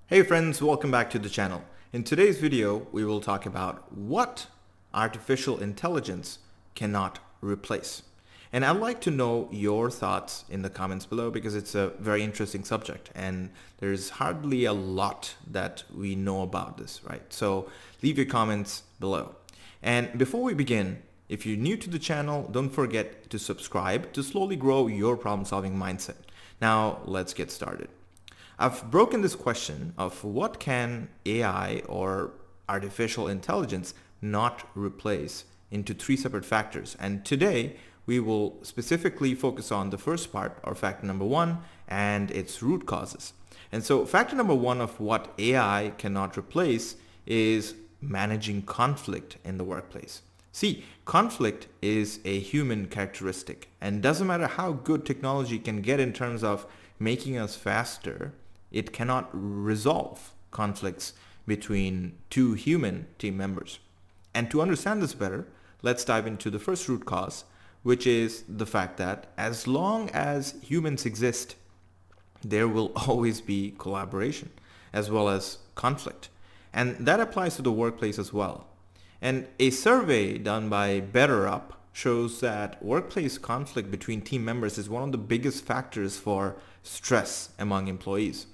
Hey friends, welcome back to the channel. In today's video, we will talk about what artificial intelligence cannot replace. And I'd like to know your thoughts in the comments below because it's a very interesting subject and there's hardly a lot that we know about this, right? So leave your comments below. And before we begin, if you're new to the channel, don't forget to subscribe to slowly grow your problem-solving mindset. Now, let's get started. I've broken this question of what can AI or artificial intelligence not replace into three separate factors. And today we will specifically focus on the first part, or factor number one, and its root causes. And so factor number one of what AI cannot replace is managing conflict in the workplace. See, conflict is a human characteristic, and doesn't matter how good technology can get in terms of making us faster, it cannot resolve conflicts between two human team members. And to understand this better, let's dive into the first root cause, which is the fact that as long as humans exist, there will always be collaboration as well as conflict. And that applies to the workplace as well. And a survey done by BetterUp shows that workplace conflict between team members is one of the biggest factors for stress among employees.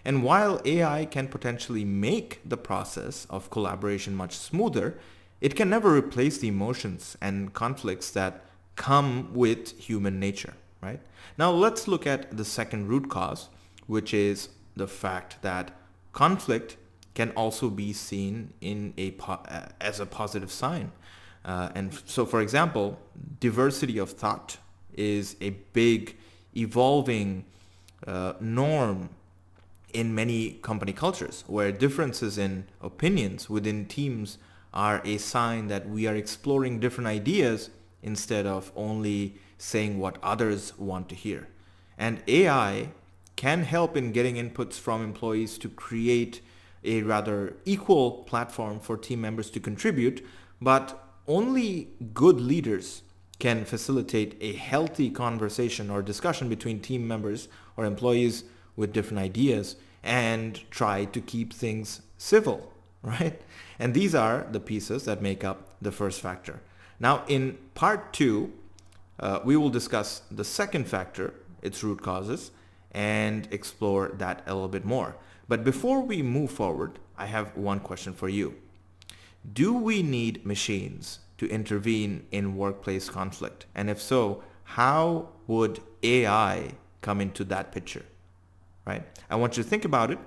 And while AI can potentially make the process of collaboration much smoother, it can never replace the emotions and conflicts that come with human nature, right? Now let's look at the second root cause, which is the fact that conflict can also be seen in as a positive sign. And so, for example, diversity of thought is a big evolving norm in many company cultures, where differences in opinions within teams are a sign that we are exploring different ideas instead of only saying what others want to hear. And AI can help in getting inputs from employees to create a rather equal platform for team members to contribute, but only good leaders can facilitate a healthy conversation or discussion between team members or employees with different ideas and try to keep things civil, right? And these are the pieces that make up the first factor. Now in part two, we will discuss the second factor, its root causes, and explore that a little bit more. But before we move forward, I have one question for you. Do we need machines to intervene in workplace conflict? And if so, how would AI come into that picture? Right? I want you to think about it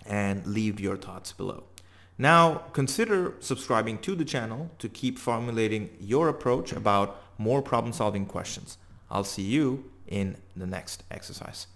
and leave your thoughts below. Now, consider subscribing to the channel to keep formulating your approach about more problem-solving questions. I'll see you in the next exercise.